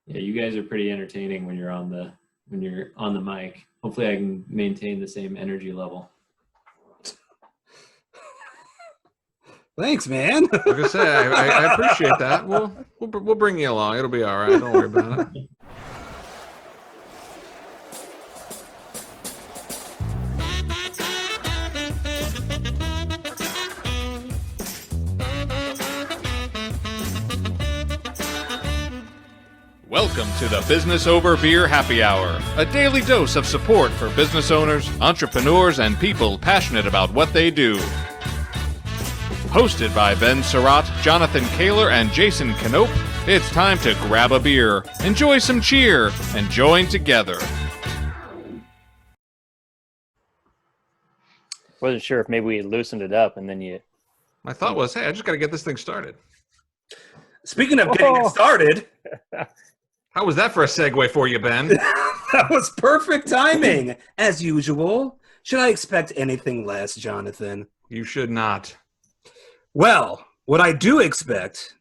Yeah, you guys are pretty entertaining when you're on the mic. Hopefully I can maintain the same energy level. Thanks, man. Like I say, I appreciate that. We'll bring you along. It'll be all right. Don't worry about it. Welcome to the Business Over Beer Happy Hour, a daily dose of support for business owners, entrepreneurs, and people passionate about what they do. Hosted by Ben Surratt, Jonathan Kaler, and Jason Knope, it's time to grab a beer, enjoy some cheer, and join together. Wasn't sure if maybe we loosened it up and then you... My thought was, hey, I just got to get this thing started. Speaking of getting it started... How was that for a segue for you, Ben? That was perfect timing, as usual. Should I expect anything less, Jonathan? You should not. Well, what I do expect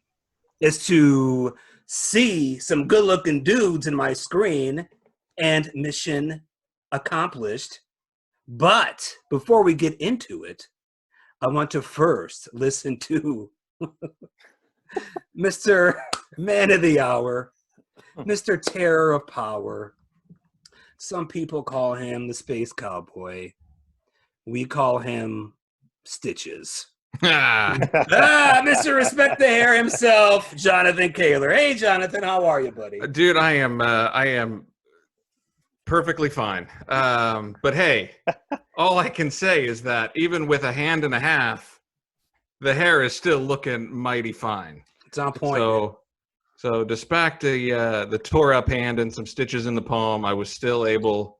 is to see some good-looking dudes in my screen and mission accomplished. But before we get into it, I want to first listen to Mr. Man of the Hour, Mr. Terror of Power. Some people call him the Space Cowboy. We call him Stitches. Mr. Respect the Hair himself, Jonathan Kaler. Hey, Jonathan, how are you, buddy? Dude, I am perfectly fine. But hey, all I can say is that even with a hand and a half, the hair is still looking mighty fine. It's on point. So despite the tore up hand and some stitches in the palm, I was still able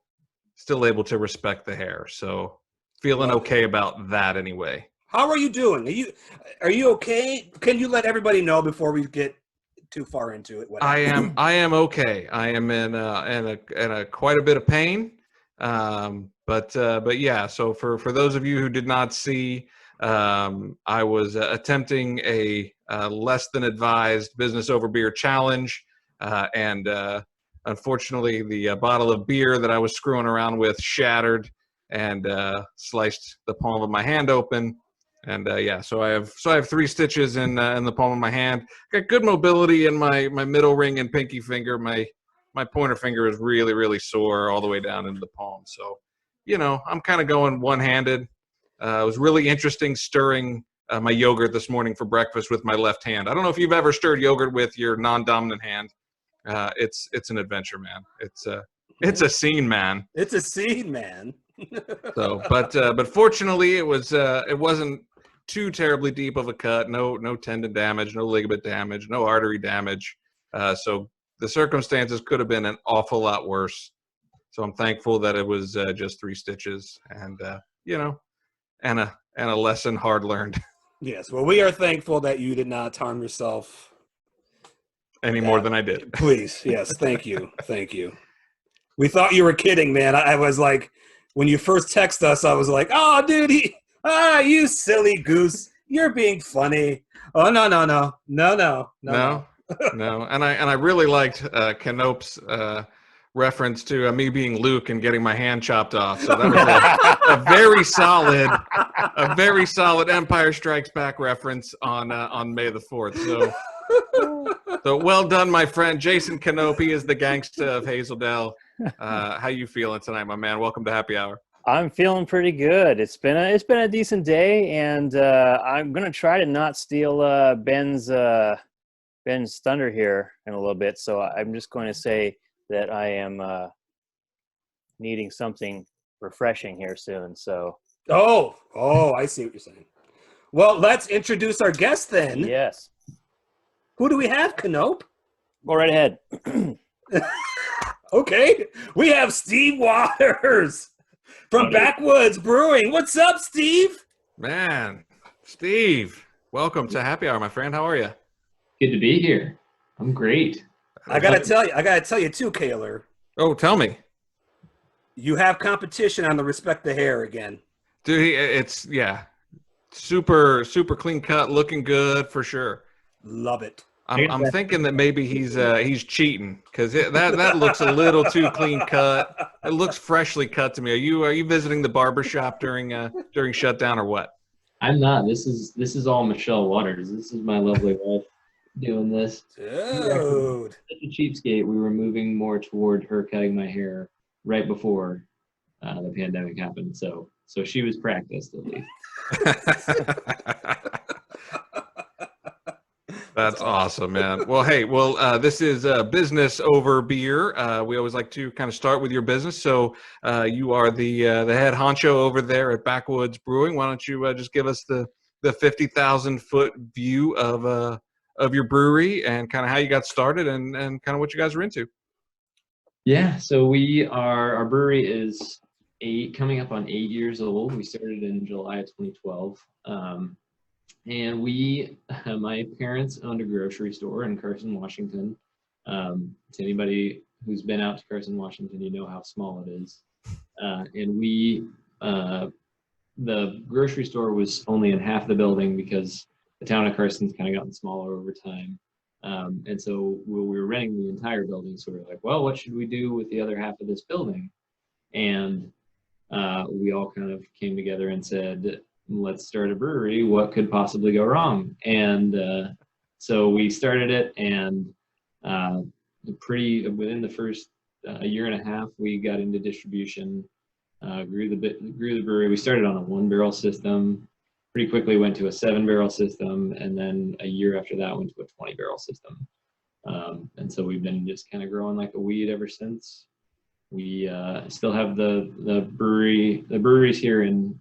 to respect the hair. So feeling okay about that anyway. How are you doing? Are you okay? Can you let everybody know before we get too far into it? I am okay. I am in a quite a bit of pain. But yeah. So for those of you who did not see, I was attempting a less than advised business over beer challenge, and unfortunately, the bottle of beer that I was screwing around with shattered and sliced the palm of my hand open. And yeah, so I have 3 stitches in the palm of my hand. Got good mobility in my middle ring and pinky finger. My pointer finger is really sore all the way down into the palm. So, I'm kind of going one-handed. It was really interesting stirring my yogurt this morning for breakfast with my left hand. I don't know if you've ever stirred yogurt with your non-dominant hand. It's an adventure, man. It's a scene, man. It's a scene, man. So, but fortunately, it wasn't too terribly deep of a cut. No tendon damage, no ligament damage, no artery damage. So the circumstances could have been an awful lot worse. So I'm thankful that it was just 3 stitches, and and a lesson hard learned. Yes, well, we are thankful that you did not harm yourself any more than I did. Please, yes, thank you. We thought you were kidding, man. I was like, when you first text us, I was like, oh, dude, you silly goose. You're being funny. Oh, no. And I really liked Knope's reference to me being Luke and getting my hand chopped off. So that was a very solid Empire Strikes Back reference on May the 4th. So well done, my friend. Jason Knope is the gangsta of Hazeldale. How you feeling tonight, my man? Welcome to Happy Hour. I'm feeling pretty good. It's been a decent day, and I'm gonna try to not steal Ben's thunder here in a little bit. So I'm just going to say that I am needing something refreshing here soon. So. Oh, I see what you're saying. Well, let's introduce our guest then. Yes. Who do we have, Knope? Go right ahead. Okay. We have Steve Waters from Backwoods Brewing. What's up, Steve? Man, Steve, welcome to Happy Hour, my friend. How are you? Good to be here. I'm great. I gotta tell you too, Kaler. Oh, tell me. You have competition on the Respect the Hair again. Dude, it's super clean cut, looking good for sure. Love it. I'm thinking that maybe he's cheating because that looks a little too clean cut. It looks freshly cut to me. Are you visiting the barber shop during shutdown or what? I'm not. This is all Michelle Waters. This is my lovely wife doing this. Dude. Such a cheapskate. We were moving more toward her cutting my hair right before the pandemic happened. So she was practiced at least. That's awesome, man. Well, hey, this is Business Over Beer. We always like to kind of start with your business. So you are the head honcho over there at Backwoods Brewing. Why don't you just give us the 50,000-foot view of your brewery and kind of how you got started and kind of what you guys are into? Yeah, so our brewery is coming up on 8 years old. We started in July of 2012. And my parents owned a grocery store in Carson, Washington. To anybody who's been out to Carson, Washington, you know how small it is. And the grocery store was only in half the building because the town of Carson's kind of gotten smaller over time. And so we were renting the entire building. So we were like, well, what should we do with the other half of this building? And we all kind of came together and said, let's start a brewery. What could possibly go wrong? And so we started it, and within the first year and a half, we got into distribution, grew the brewery. We started on a 1-barrel system, pretty quickly went to a 7-barrel system, and then a year after that went to a 20-barrel system. And so we've been just kind of growing like a weed ever since. We still have the brewery. The brewery's here in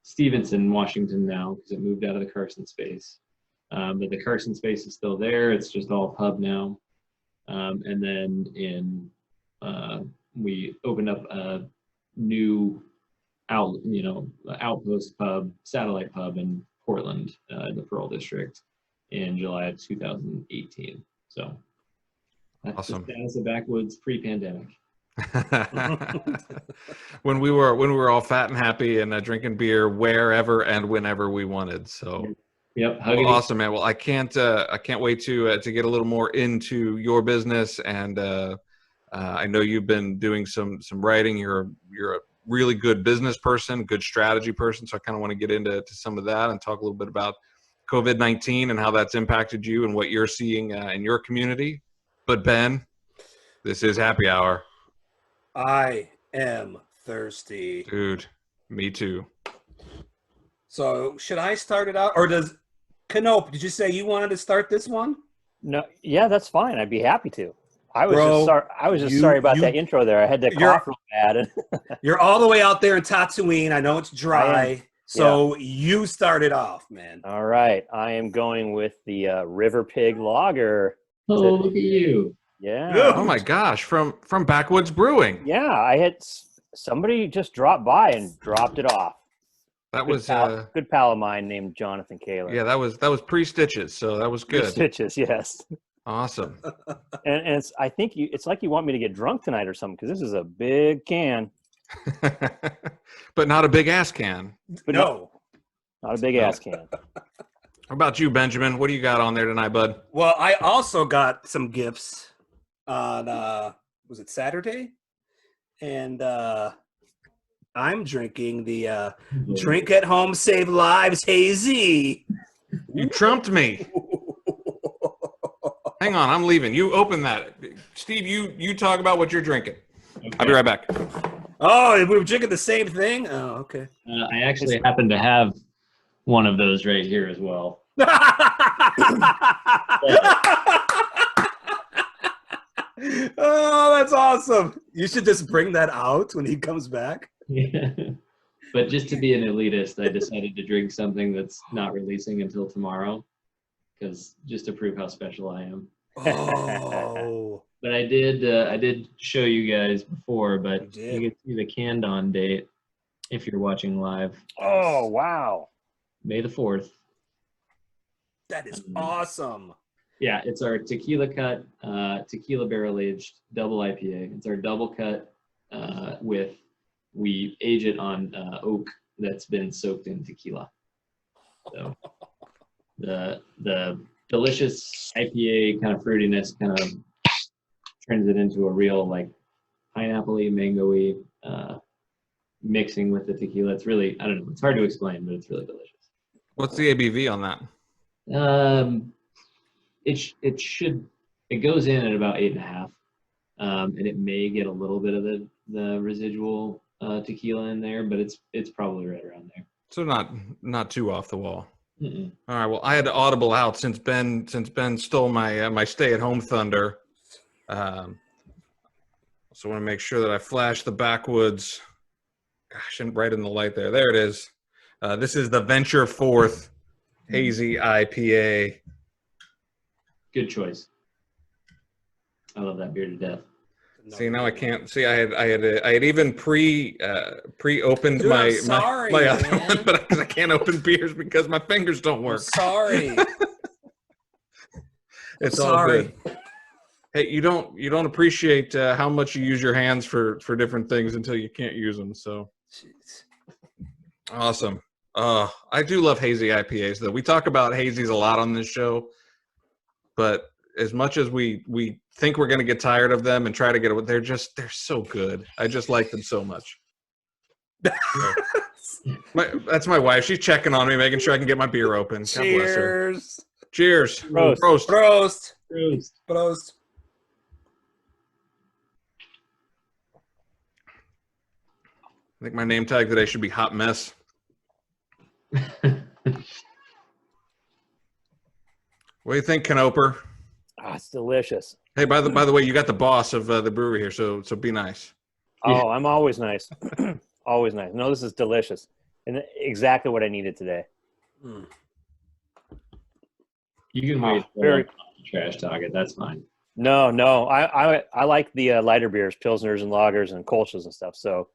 Stevenson, Washington now, because it moved out of the Carson space. But the Carson space is still there. It's just all pub now. And then we opened up a new outpost pub, satellite pub in Portland, the Pearl District, in July of 2018. So that's awesome. The status of Backwoods pre-pandemic. when we were all fat and happy and drinking beer wherever and whenever we wanted. So yep. Well, awesome, man. Well, I can't wait to get a little more into your business, and I know you've been doing some writing. You're a really good business person, good strategy person. So I kind of want to get into some of that and talk a little bit about COVID-19 and how that's impacted you and what you're seeing in your community. But Ben, this is happy hour. I am thirsty. Dude, me too. So should I start it out? Or does Canope, did you say you wanted to start this one? No, yeah, that's fine. I'd be happy to. I was just sorry about that intro there. I had to cough real bad. You're all the way out there in Tatooine. I know it's dry. So you started off, man. All right. I am going with the River Pig Lager. Oh, look at you. Yeah. Oh my gosh, from Backwoods Brewing. Yeah, I had somebody just dropped by and dropped it off. That was good pal of mine named Jonathan Kaler. Yeah, that was pre-stitches, so that was good. Pre-stitches, yes. Awesome. And I think it's like you want me to get drunk tonight or something, because this is a big can. But not a big ass can. But no, not a big ass can. How about you, Benjamin? What do you got on there tonight, bud? Well, I also got some gifts on was it Saturday? And I'm drinking the Drink at Home Save Lives Hazy. You trumped me. Hang on, I'm leaving. You open that. Steve, you talk about what you're drinking. Okay. I'll be right back. Oh, we were drinking the same thing? Oh, okay. I actually happen to have one of those right here as well. Oh, that's awesome. You should just bring that out when he comes back. Yeah. But just to be an elitist, I decided to drink something that's not releasing until tomorrow, because just to prove how special I am. Oh. But I did show you guys before, but you can see the canned on date if you're watching live. Oh, wow. May the 4th. That is awesome. Yeah, it's our tequila cut, tequila barrel aged double IPA. It's our double cut we age it on oak that's been soaked in tequila. So the delicious IPA kind of fruitiness kind of turns it into a real like pineapple-y, mango-y mixing with the tequila. It's really, I don't know, it's hard to explain, but it's really delicious. What's the ABV on that? It goes in at about 8.5, and it may get a little bit of the residual tequila in there, but it's probably right around there. So not too off the wall. Mm-mm. All right. Well, I had to audible out since Ben stole my my stay-at-home thunder. So I want to make sure that I flash the Backwoods. Gosh, and right in the light there. There it is. This is the Venture Forth Hazy IPA. Good choice. I love that beer to death. See, now I can't see. I had even pre-opened Dude, my I'm sorry, my other man. one, but because I can't open beers because my fingers don't work. Sorry. It's all Sorry. good. Hey, you don't appreciate how much you use your hands for different things until you can't use them. So Jeez. awesome. I do love hazy IPAs though. We talk about hazies a lot on this show, but as much as we think we're going to get tired of them and try to get it, they're so good. I just like them so much. That's my wife. She's checking on me, making sure I can get my beer open. God bless her. Cheers. Cheers. Prost. Prost. Prost. Prost. Prost. I think my name tag today should be Hot Mess. What do you think, Canoper? Ah, it's delicious. Hey, by the way, you got the boss of the brewery here, so be nice. Oh, I'm always nice. Always nice. No, this is delicious. And exactly what I needed today. Mm. You can wait for very- trash talk it. That's fine. No. I like the lighter beers, Pilsners and lagers and Kolsch's and stuff. So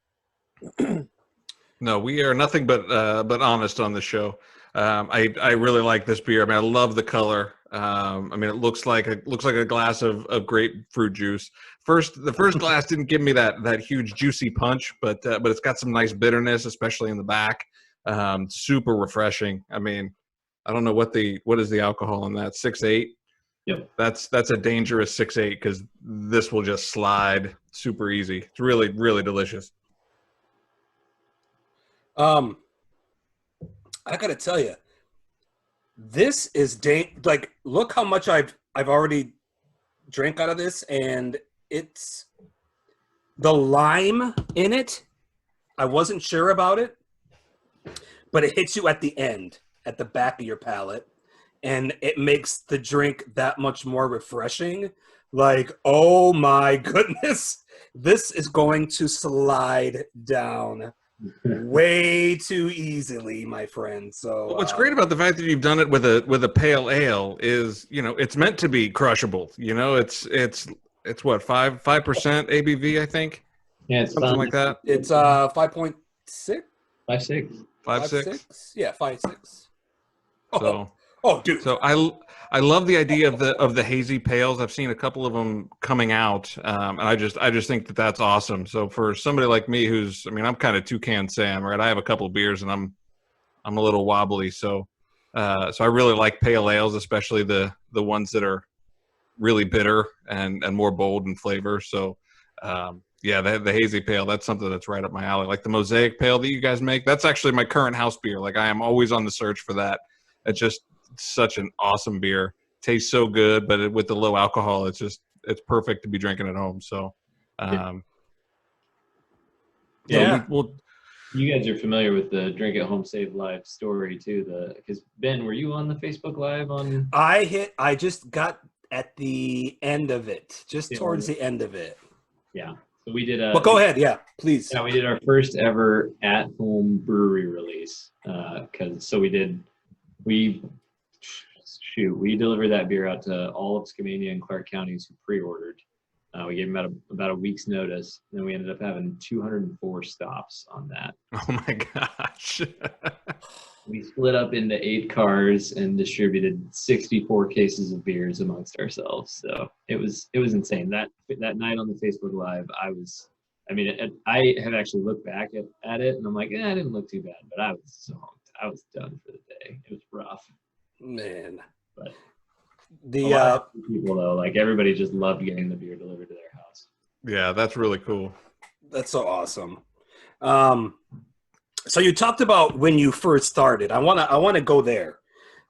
No, we are nothing but honest on the show. I really like this beer. I mean, I love the color. I mean, it looks like a glass of grapefruit juice. The first glass didn't give me that huge juicy punch, but it's got some nice bitterness, especially in the back. Super refreshing. I mean, I don't know what is the alcohol in that, 6.8. Yep. That's a dangerous 6.8 because this will just slide super easy. It's really, really delicious. I gotta tell you, this is like, look how much I've already drank out of this, and it's the lime in it. I wasn't sure about it, but it hits you at the end, at the back of your palate, and it makes the drink that much more refreshing. Like, oh my goodness, this is going to slide down way too easily, my friend. So what's great about the fact that you've done it with a pale ale is, it's meant to be crushable. It's what, 5% ABV, I think. Yeah, it's Something fun. like that. it's 5.6. 5.6. 5.6. Yeah, 5.6. So Dude. so I love the idea of the hazy pales. I've seen a couple of them coming out, and I just think that's awesome. So for somebody like me, I'm kind of Toucan Sam, right? I have a couple of beers and I'm a little wobbly. So I really like pale ales, especially the ones that are really bitter and more bold in flavor. So yeah, the hazy pale, that's something that's right up my alley. Like the Mosaic pale that you guys make, that's actually my current house beer. Like I am always on the search for that. It's just such an awesome beer. Tastes so good, but with the low alcohol, it's perfect to be drinking at home. So Yeah. we'll You guys are familiar with the Drink at Home Save Live story too. Because Ben, were you on the Facebook Live on? I just got at the end of it, just Yeah. towards the end of it. Yeah. So we did But go ahead, yeah, please. Yeah, we did our first ever at-home brewery release. We delivered that beer out to all of Skamania and Clark counties who pre-ordered. We gave them about a week's notice. Then we ended up having 204 stops on that. Oh my gosh. We split up into 8 cars and distributed 64 cases of beers amongst ourselves. So it was insane. That night on the Facebook Live, I have actually looked back at it and I'm like, I didn't look too bad, but I was so hooked. I was done for the day. It was rough. Man. But The a lot of people though, like everybody just loved getting the beer delivered to their house. Yeah, that's really cool. That's so awesome. So you talked about when you first started. I wanna go there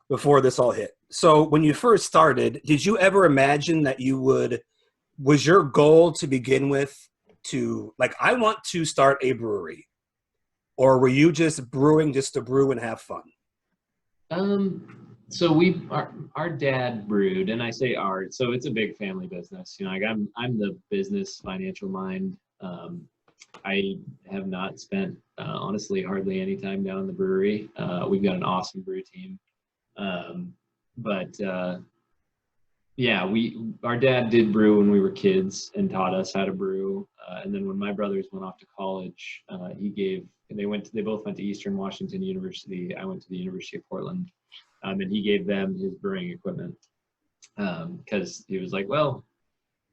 before this all hit. So when you first started, did you ever imagine that was your goal to begin with to, like, I want to start a brewery? Or were you just brewing just to brew and have fun? So our dad brewed, and I say our, so it's a big family business. You know, like I'm the business financial mind. I have not spent honestly hardly any time down in the brewery. We've got an awesome brew team, but yeah, our dad did brew when we were kids and taught us how to brew. And then when my brothers went off to college, they both went to Eastern Washington University. I went to the University of Portland, and he gave them his brewing equipment because he was like, well,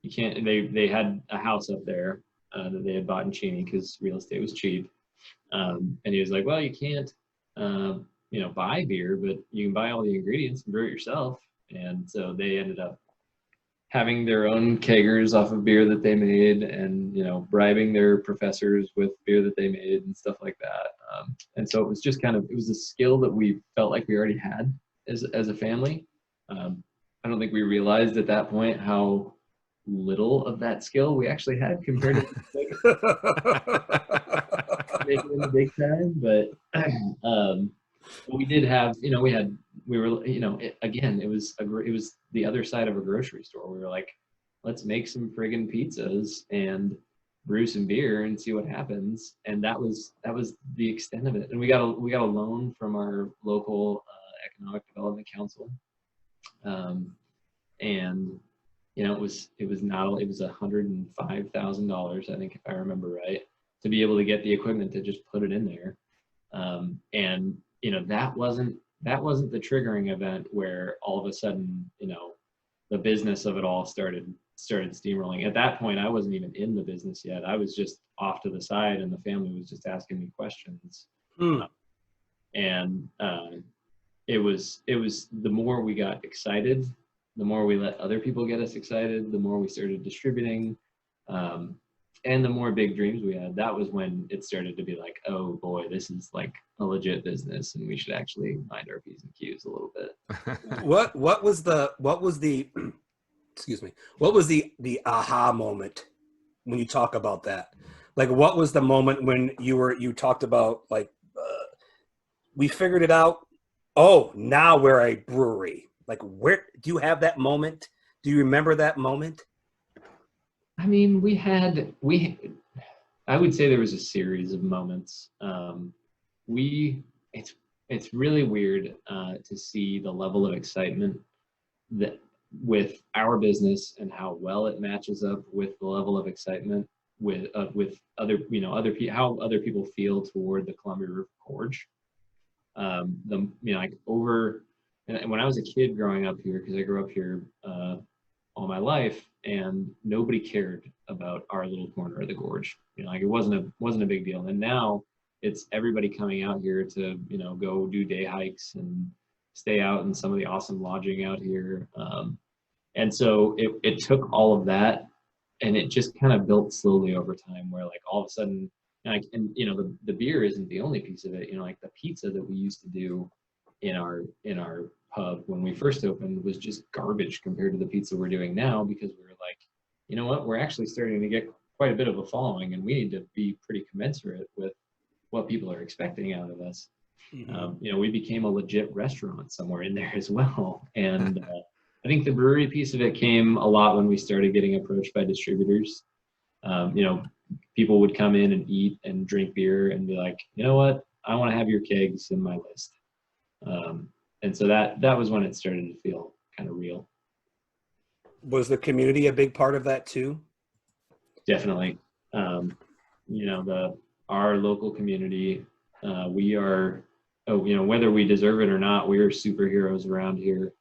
you can't. They had a house up there that they had bought in Cheney because real estate was cheap, and he was like, well, you can't, buy beer, but you can buy all the ingredients and brew it yourself. And so they ended up having their own kegers off of beer that they made, and bribing their professors with beer that they made and stuff like that. And so it was just it was a skill that we felt like we already had as a family. I don't think we realized at that point how little of that skill we actually had compared to making it in the big time. But we did have, it was the other side of a grocery store. We were like, let's make some friggin' pizzas and brew some beer and see what happens. And that was the extent of it. And we got a loan from our local economic development council. And it was $105,000, I think, if I remember right, to be able to get the equipment to just put it in there. And that wasn't the triggering event where all of a sudden, the business of it all started steamrolling. At that point, I wasn't even in the business yet. I was just off to the side, and the family was just asking me questions. And it was the more we got excited, the more we let other people get us excited, the more we started distributing, and the more big dreams we had. That was when it started to be like, oh boy, this is like a legit business, and we should actually mind our P's and Q's a little bit. What was the excuse me, what was the aha moment when you talk about that? Like, what was the moment when you talked about, like, we figured it out, oh, now we're a brewery? Like, where do you have that moment? Do you remember that moment? I mean, I would say there was a series of moments. It's really weird to see the level of excitement that with our business and how well it matches up with the level of excitement with other how other people feel toward the Columbia River Gorge. And when I was a kid growing up here, because I grew up here all my life, and nobody cared about our little corner of the gorge. It wasn't a big deal. And now it's everybody coming out here to go do day hikes and stay out in some of the awesome lodging out here. And so it took all of that, and it just kind of built slowly over time, where like all of a sudden, the beer isn't the only piece of it. Like the pizza that we used to do in our pub when we first opened was just garbage compared to the pizza we're doing now, because we were like, you know what, we're actually starting to get quite a bit of a following, and we need to be pretty commensurate with what people are expecting out of us. Mm-hmm. We became a legit restaurant somewhere in there as well. And I think the brewery piece of it came a lot when we started getting approached by distributors. People would come in and eat and drink beer and be like, you know what, I want to have your kegs in my list. And so that was when it started to feel kind of real. Was the community a big part of that too? Definitely. Our local community, we are, whether we deserve it or not, we are superheroes around here.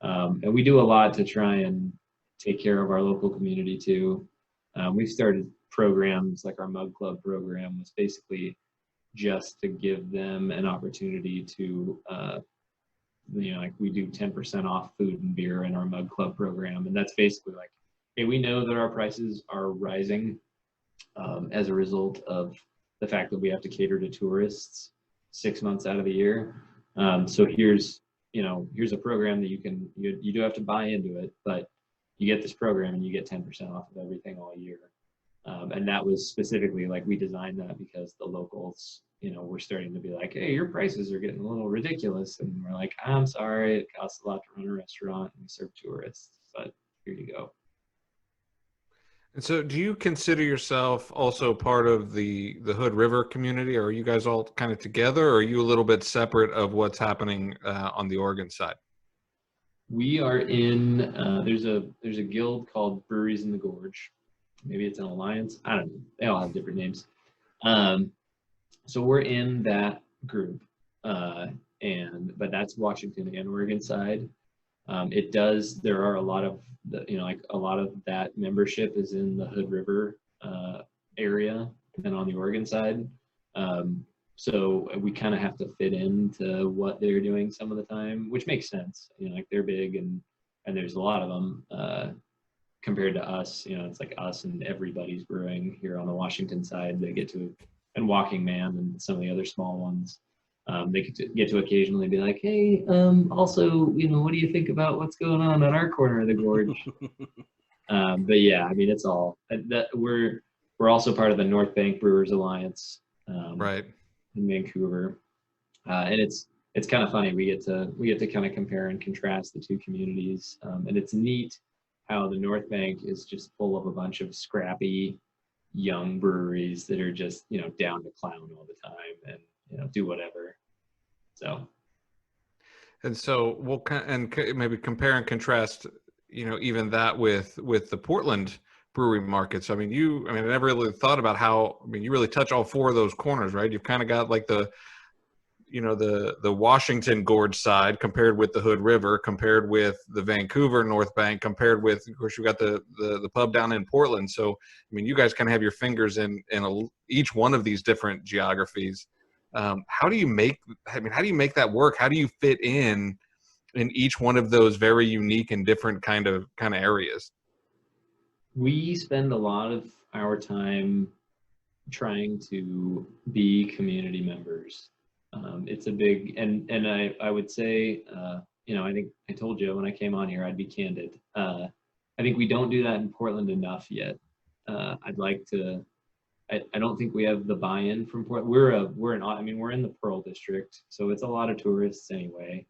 And we do a lot to try and take care of our local community too. We've started programs like our Mug Club program was basically just to give them an opportunity to like we do 10% off food and beer in our mug club program. And that's basically like, hey, we know that our prices are rising as a result of the fact that we have to cater to tourists 6 months out of the year. So here's a program that you do have to buy into it, but you get this program and you get 10% off of everything all year. And that was specifically like, we designed that because the locals, were starting to be like, hey, your prices are getting a little ridiculous. And we're like, I'm sorry, it costs a lot to run a restaurant and we serve tourists, but here you go. And so do you consider yourself also part of the Hood River community, or are you guys all kind of together, or are you a little bit separate of what's happening on the Oregon side? We are in, there's a guild called Breweries in the Gorge. Maybe it's an alliance. I don't know. They all have different names. So we're in that group, but that's Washington and Oregon side. There are a lot of a lot of that membership is in the Hood River area and on the Oregon side. So we kind of have to fit into what they're doing some of the time, which makes sense. Like they're big and there's a lot of them compared to us. It's like us and everybody's brewing here on the Washington side. They get to, and Walking Man and some of the other small ones. They get to occasionally be like, hey, also, what do you think about what's going on our corner of the gorge? But yeah, I mean, it's all that we're also part of the North Bank Brewers Alliance, right, in Vancouver, and it's kind of funny. We get to kind of compare and contrast the two communities, and it's neat how the North Bank is just full of a bunch of scrappy young breweries that are just down to clown all the time and do whatever. So we'll maybe compare and contrast, even that with the Portland brewery markets. I never really thought about how, you really touch all four of those corners, right? You've kind of got like the Washington Gorge side compared with the Hood River, compared with the Vancouver North Bank, compared with, of course, you got the pub down in Portland. So, you guys kind of have your fingers in each one of these different geographies. How do you make that work? How do you fit in each one of those very unique and different kind of areas? We spend a lot of our time trying to be community members. It's a big, and I would say, I think I told you when I came on here, I'd be candid. I think we don't do that in Portland enough yet. I'd like to. I don't think we have the buy-in from Portland. We're in the Pearl District, so it's a lot of tourists anyway,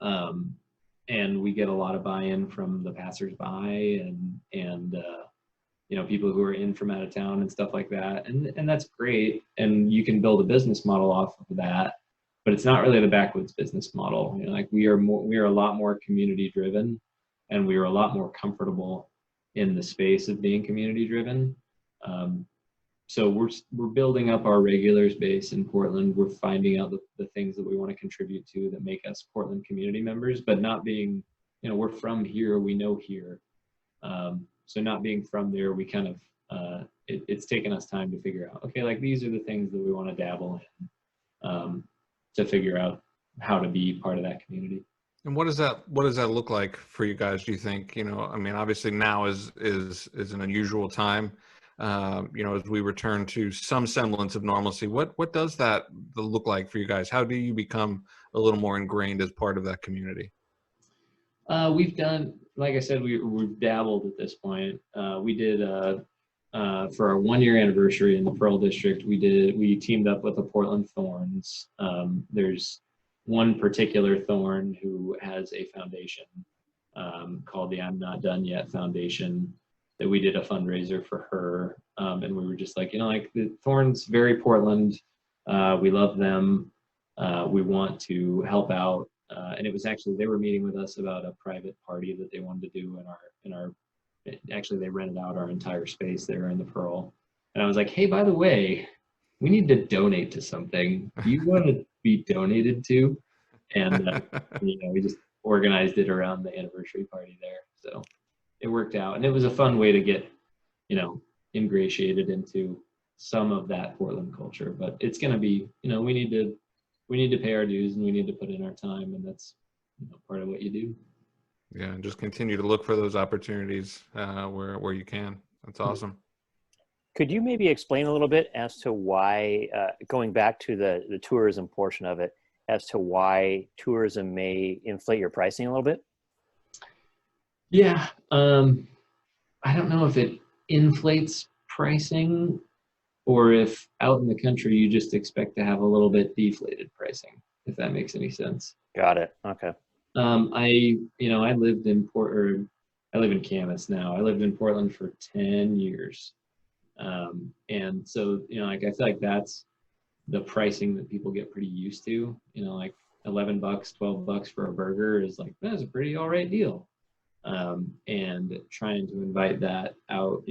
and we get a lot of buy-in from the passersby and people who are in from out of town and stuff like that, and that's great. And you can build a business model off of that, but it's not really the Backwoods business model. We are a lot more community driven, and we are a lot more comfortable in the space of being community driven. So we're building up our regulars base in Portland. We're finding out the things that we want to contribute to that make us Portland community members, but not being, we're from here, we know here. So not being from there, we kind of, it's taken us time to figure out, okay, like these are the things that we want to dabble in, to figure out how to be part of that community. And what does that look like for you guys, do you think? Obviously now is an unusual time. As we return to some semblance of normalcy, what does that look like for you guys? How do you become a little more ingrained as part of that community? We've done, like I said, we've dabbled at this point. We did for our 1-year anniversary in the Pearl District. We teamed up with the Portland Thorns. There's one particular Thorn who has a foundation called the I'm Not Done Yet Foundation, that we did a fundraiser for her. And we were just like, the Thorns, very Portland. We love them. We want to help out. And it was actually, they were meeting with us about a private party that they wanted to do actually they rented out our entire space there in the Pearl. And I was like, hey, by the way, we need to donate to something. Do you want to be donated to? And, we just organized it around the anniversary party there. So it worked out, and it was a fun way to get, ingratiated into some of that Portland culture. But it's going to be, we need to pay our dues and we need to put in our time, and part of what you do. Yeah, and just continue to look for those opportunities where you can. That's awesome. Could you maybe explain a little bit as to why, going back to the tourism portion of it, as to why tourism may inflate your pricing a little bit? Yeah, I don't know if it inflates pricing or if out in the country you just expect to have a little bit deflated pricing, if that makes any sense. Got it. Okay. I lived in I live in Camas now. I lived in Portland for 10 years. And so, like, I feel like that's the pricing that people get pretty used to, like $11, $12 for a burger is like, that's a pretty all right deal. And trying to invite that out,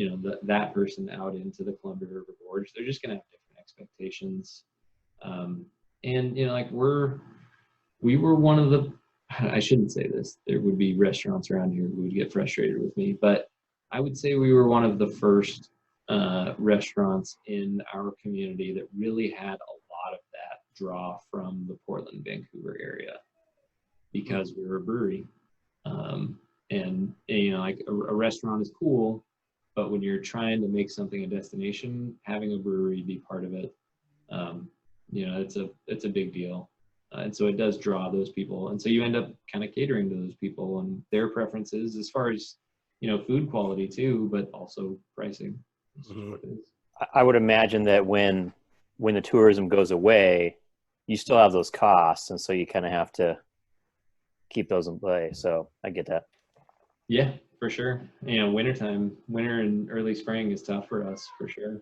that person out into the Columbia River Gorge, they're just going to have different expectations. And, like we were one of the, I shouldn't say this, there would be restaurants around here who would get frustrated with me, but I would say we were one of the first restaurants in our community that really had a lot of that draw from the Portland, Vancouver area, because we were a brewery. And like a restaurant is cool, but when you're trying to make something a destination, having a brewery be part of it, it's a big deal. And so it does draw those people. And so you end up kind of catering to those people and their preferences as far as, food quality too, but also pricing. Mm-hmm. I would imagine that when the tourism goes away, you still have those costs. And so you kind of have to keep those in play. So I get that. Yeah, for sure. Winter and early spring is tough for us, for sure.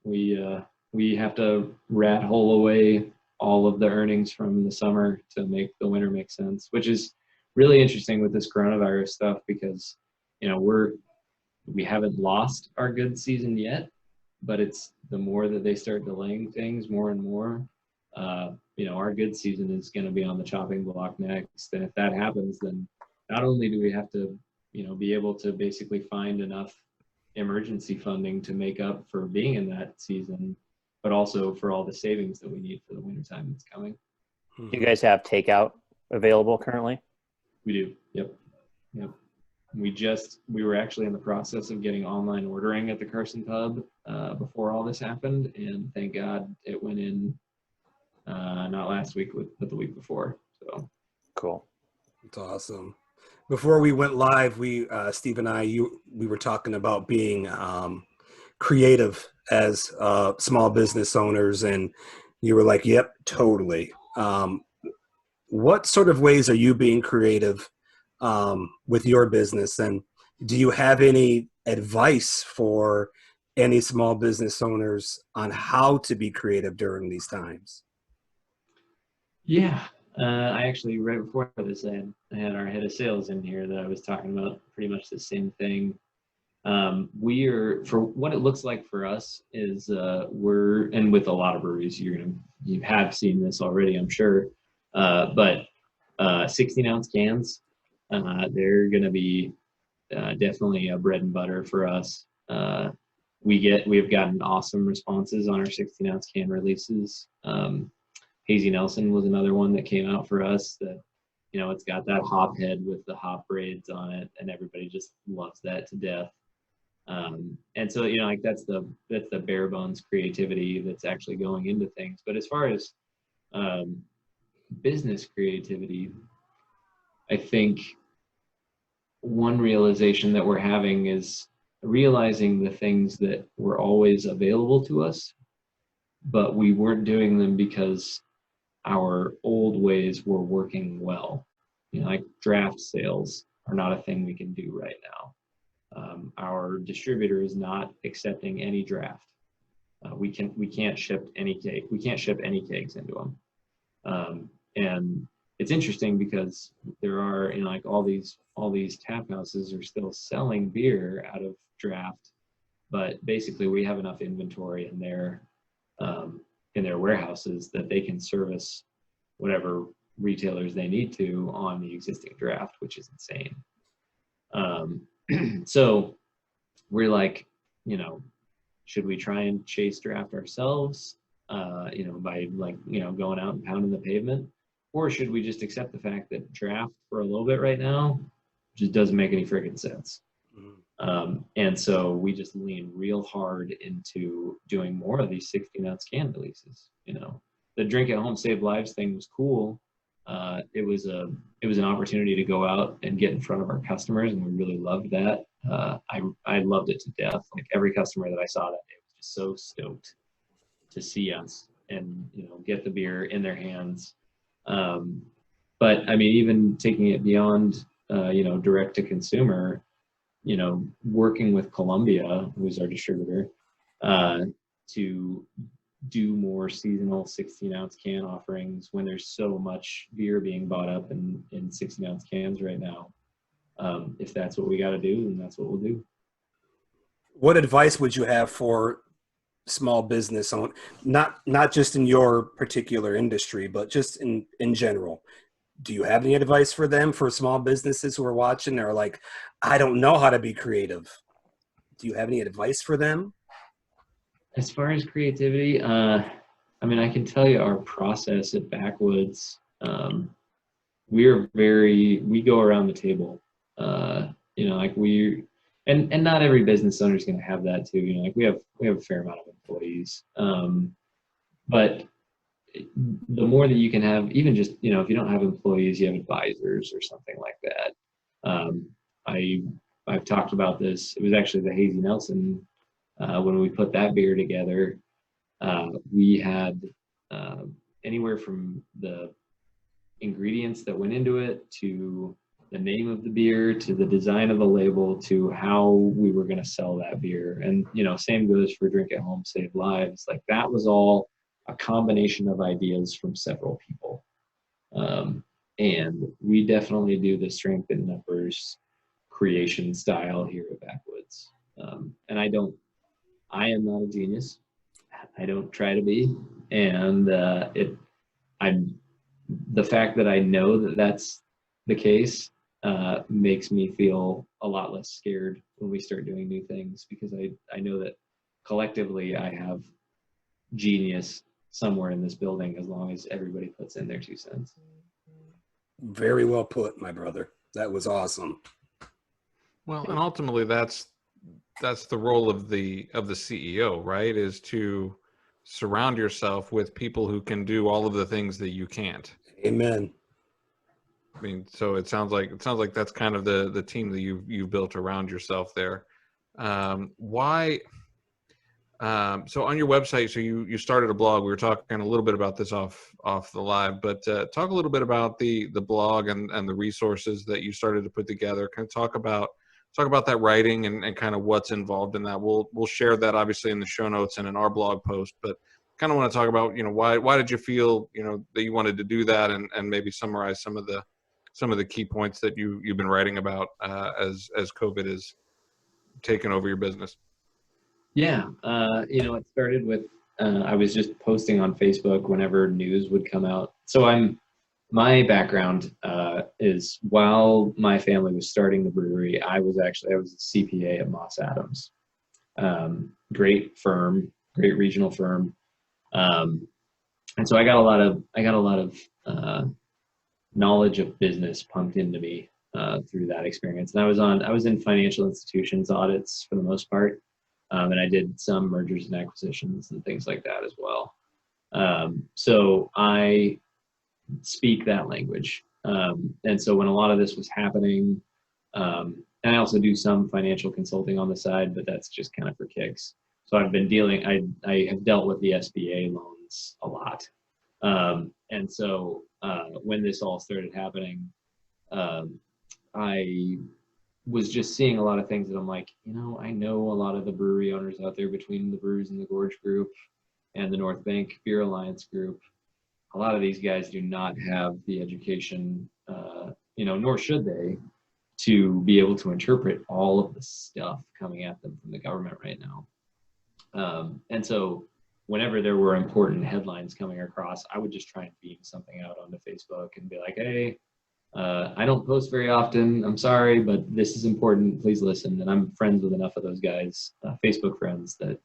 We have to rat hole away all of the earnings from the summer to make the winter make sense, which is really interesting with this coronavirus stuff because, we haven't lost our good season yet, but it's the more that they start delaying things more and more, our good season is going to be on the chopping block next. And if that happens, then not only do we have to, be able to basically find enough emergency funding to make up for being in that season, but also for all the savings that we need for the wintertime that's coming. Do you guys have takeout available currently? We do. Yep. We were actually in the process of getting online ordering at the Carson Pub before all this happened, and thank God it went in not last week, but the week before. So cool. It's awesome. Before we went live, Steve and we were talking about being creative as small business owners, and you were like, "Yep, totally." What sort of ways are you being creative with your business, and do you have any advice for any small business owners on how to be creative during these times? Yeah, I actually, right before this, I had our head of sales in here that I was talking about pretty much the same thing. For what it looks like for us is and with a lot of breweries, you have seen this already, I'm sure, but 16-ounce cans, they're going to be definitely a bread and butter for us. We've gotten awesome responses on our 16-ounce can releases. Hazy Nelson was another one that came out for us that, it's got that hop head with the hop braids on it, and everybody just loves that to death. And so, like that's the bare bones creativity that's actually going into things. But as far as business creativity, I think one realization that we're having is realizing the things that were always available to us, but we weren't doing them because our old ways were working well. Like draft sales are not a thing we can do right now. Our distributor is not accepting any draft. We can't ship any cake. We can't ship any cakes into them. And it's interesting because there are, like all these tap houses are still selling beer out of draft, but basically we have enough inventory in their warehouses that they can service whatever retailers they need to on the existing draft, which is insane. So we're like, should we try and chase draft ourselves, by going out and pounding the pavement? or should we just accept the fact that draft for a little bit right now just doesn't make any freaking sense? And so we just lean real hard into doing more of these 16-ounce can releases. You know, the Drink at Home Save Lives thing was cool. It was an opportunity to go out and get in front of our customers, and we really loved that. I loved it to death. Like every customer that I saw that day was just so stoked to see us and, you know, get the beer in their hands. But I mean, even taking it beyond, you know, direct to consumer, you know, working with Columbia, who's our distributor, to do more seasonal 16-ounce can offerings when there's so much beer being bought up in 16-ounce cans right now. If that's what we got to do, then that's what we'll do. What advice would you have for small business on, not just in your particular industry, but just in general? Do you have any advice for them, for small businesses who are watching? They're like, I don't know how to be creative. Do you have any advice for them? As far as creativity, I mean, I can tell you our process at Backwoods, we go around the table. You know, like and not every business owner is going to have that too. You know, like we have a fair amount of employees. But the more that you can have, even just, you know, if you don't have employees, you have advisors or something like that. I've talked about this. It was actually the Hazy Nelson, when we put that beer together, we had anywhere from the ingredients that went into it to the name of the beer to the design of the label to how we were going to sell that beer. And, you know, same goes for Drink at Home Save Lives. Like that was all a combination of ideas from several people. And we definitely do the strength in numbers creation style here at Backwoods. And I am not a genius. I don't try to be. And the fact that I know that that's the case makes me feel a lot less scared when we start doing new things, because I know that collectively I have genius somewhere in this building as long as everybody puts in their 2 cents. Very well put, my brother. That was awesome. Well, and ultimately that's the role of the CEO, right? Is to surround yourself with people who can do all of the things that you can't. Amen. I mean, so it sounds like that's kind of the team that you've built around yourself there. Why? So on your website, so you started a blog. We were talking a little bit about this off the live, but talk a little bit about the blog and the resources that you started to put together. Kind of talk about that writing and kind of what's involved in that. We'll share that obviously in the show notes and in our blog post, but kind of want to talk about, you know, why did you feel, you know, that you wanted to do that, and maybe summarize some of the key points that you've been writing about as COVID is taken over your business. Yeah, you know, it started with I was just posting on Facebook whenever news would come out. So my background is, while my family was starting the brewery, I was a CPA at Moss Adams. Great firm, great regional firm, and so I got a lot of knowledge of business pumped into me through that experience. And I was in financial institutions audits for the most part. And I did some mergers and acquisitions and things like that as well. So I speak that language. And so when a lot of this was happening, and I also do some financial consulting on the side, but that's just kind of for kicks. So I've been I have dealt with the SBA loans a lot. And so when this all started happening, I was just seeing a lot of things that I'm like, you know, I know a lot of the brewery owners out there between the Brews in the Gorge group and the North Bank Beer Alliance group. A lot of these guys do not have the education, you know, nor should they, to be able to interpret all of the stuff coming at them from the government right now. And so whenever there were important headlines coming across, I would just try and beam something out onto Facebook and be like, hey, I don't post very often. I'm sorry, but this is important. Please listen. And I'm friends with enough of those guys, Facebook friends, that,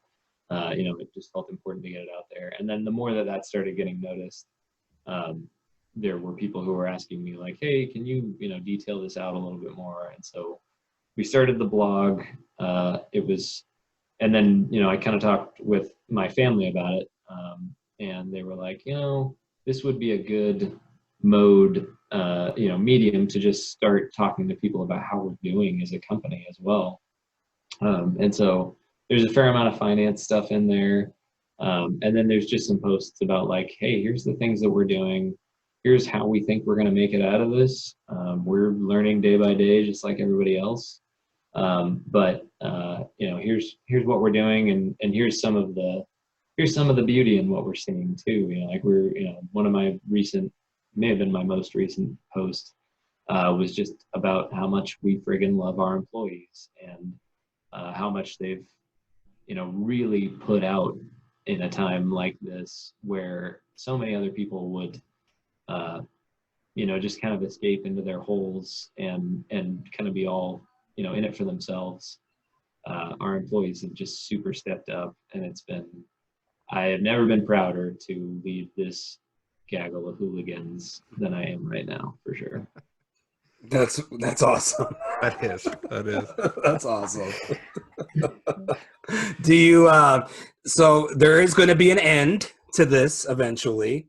you know, it just felt important to get it out there. And then the more that started getting noticed, there were people who were asking me like, hey, can you, detail this out a little bit more? And so we started the blog. And then, I kind of talked with my family about it. And they were like, this would be a good mode, medium to just start talking to people about how we're doing as a company as well. And so there's a fair amount of finance stuff in there. And then there's just some posts about like, hey, here's the things that we're doing. Here's how we think we're going to make it out of this. We're learning day by day, just like everybody else. But here's what we're doing, and here's some of the beauty in what we're seeing too. Like one of my may have been my most recent post was just about how much we friggin' love our employees and how much they've really put out in a time like this where so many other people would just kind of escape into their holes and kind of be all in it for themselves. Our employees have just super stepped up, and I have never been prouder to lead this gaggle of hooligans than I am right now, for sure. That's awesome. That is. That's awesome. Do you so there is going to be an end to this eventually,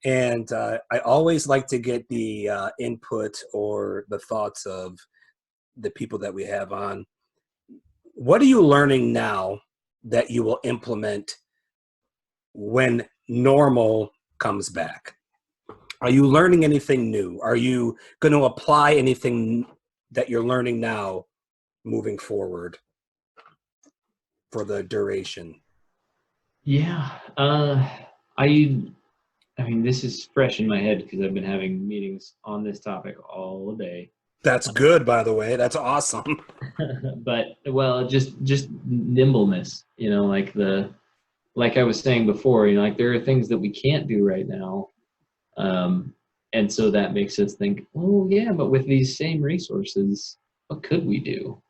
and I always like to get the input or the thoughts of the people that we have on. What are you learning now that you will implement when normal comes back? Are you learning anything new? Are you going to apply anything that you're learning now moving forward for the duration? Yeah. I mean, this is fresh in my head because I've been having meetings on this topic all day. That's good, by the way. That's awesome. But just nimbleness, like I was saying before, like there are things that we can't do right now. And so that makes us think, oh yeah, but with these same resources, what could we do?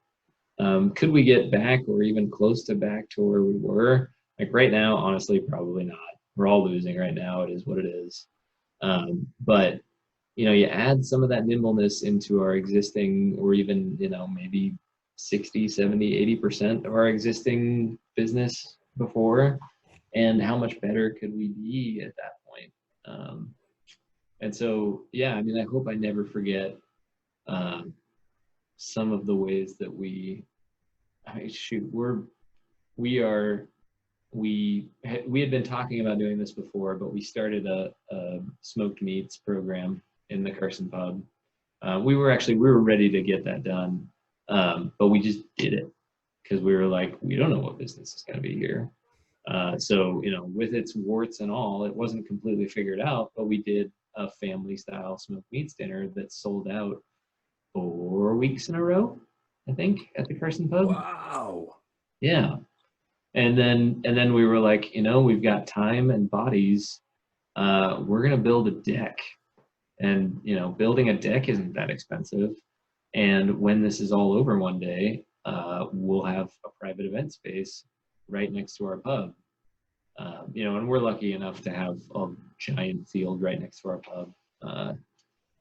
Could we get back or even close to back to where we were? Like right now, honestly, probably not. We're all losing right now. It is what it is. But you add some of that nimbleness into our existing, or even, maybe 60, 70, 80% of our existing business before, and how much better could we be at that point? And so, yeah, I mean, I hope I never forget some of the ways that we had been talking about doing this before, but we started a smoked meats program in the Carson pub. We were ready to get that done, but we just did it because we were like, we don't know what business is going to be here. So, with its warts and all, it wasn't completely figured out, but we did a family style smoked meats dinner that sold out 4 weeks in a row, I think, at the Carson pub. Wow. Yeah. And then we were like, we've got time and bodies. We're going to build a deck. And, building a deck isn't that expensive. And when this is all over one day, we'll have a private event space right next to our pub. And we're lucky enough to have a giant field right next to our pub.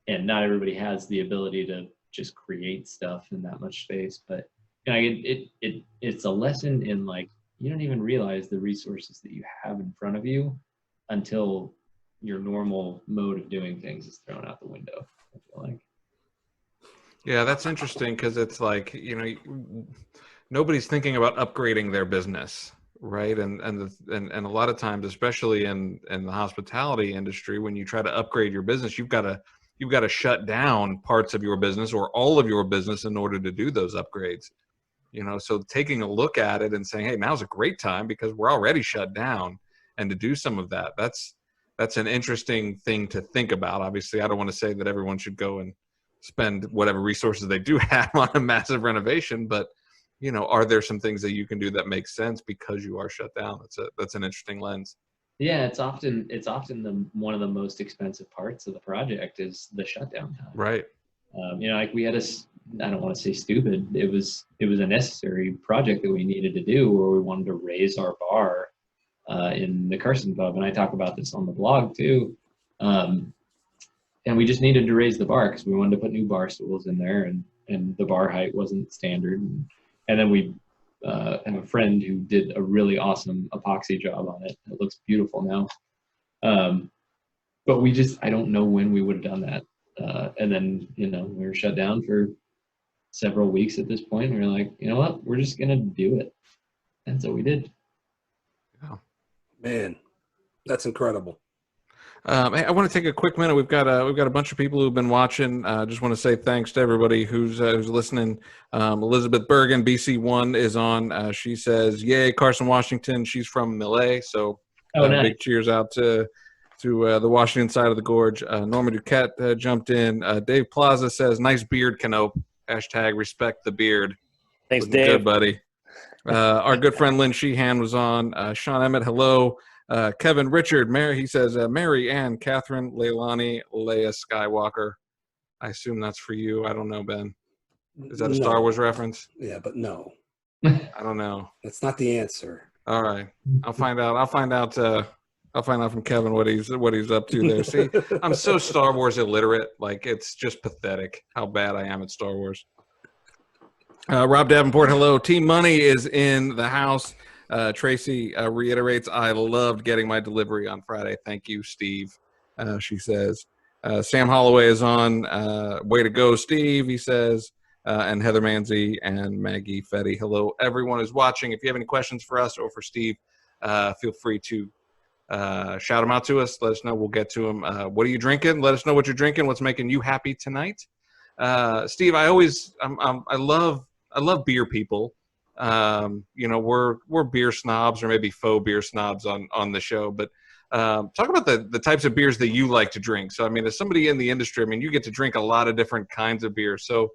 And not everybody has the ability to just create stuff in that much space. But it's a lesson in like, you don't even realize the resources that you have in front of you until your normal mode of doing things is thrown out the window, I feel like. Yeah, that's interesting because it's like, nobody's thinking about upgrading their business, right? And a lot of times, especially in the hospitality industry, when you try to upgrade your business, you've got to shut down parts of your business or all of your business in order to do those upgrades. So taking a look at it and saying, hey, now's a great time because we're already shut down, and to do some of that, that's an interesting thing to think about. Obviously, I don't want to say that everyone should go and spend whatever resources they do have on a massive renovation, but are there some things that you can do that make sense because you are shut down? That's an interesting lens. Yeah, it's often one of the most expensive parts of the project is the shutdown time. Right. Like we had I don't want to say stupid. It was a necessary project that we needed to do, where we wanted to raise our bar in the Carson pub, and I talk about this on the blog too. and we just needed to raise the bar because we wanted to put new bar stools in there, and the bar height wasn't standard. And then we have a friend who did a really awesome epoxy job on it. It looks beautiful now. But I don't know when we would have done that. And then, we were shut down for several weeks at this point. And we were like, you know what? We're just going to do it. And so we did. Yeah. Man, that's incredible. I want to take a quick minute. We've got a bunch of people who've been watching. Just want to say thanks to everybody who's listening. Elizabeth Bergen, BC1 is on. She says, "Yay, Carson, Washington." She's from Millet, so Nice. Big cheers out to the Washington side of the gorge. Norma Duquette jumped in. Dave Plaza says, "Nice beard, Canope." # respect the beard. Thanks, Looking Dave. good, buddy. Our good friend Lynn Sheehan was on. Sean Emmett, hello. Kevin Richard, Mary, he says, Mary Ann, Catherine, Leilani, Leia Skywalker. I assume that's for you. I don't know, Ben. Is that a Star Wars reference? Yeah, but no. I don't know. That's not the answer. All right. I'll find out from Kevin what he's up to there. See, I'm so Star Wars illiterate. Like, it's just pathetic how bad I am at Star Wars. Rob Davenport, hello. Team Money is in the house. Tracy reiterates, I loved getting my delivery on Friday. Thank you, Steve, she says. Sam Holloway is on. Way to go, Steve, he says. And Heather Manzi and Maggie Fetty. Hello, everyone who's watching. If you have any questions for us or for Steve, feel free to shout them out to us. Let us know. We'll get to them. What are you drinking? Let us know what you're drinking. What's making you happy tonight? Steve, I love beer people. We're beer snobs, or maybe faux beer snobs on the show, but talk about the types of beers that you like to drink. So, I mean, as somebody in the industry, I mean, you get to drink a lot of different kinds of beer. So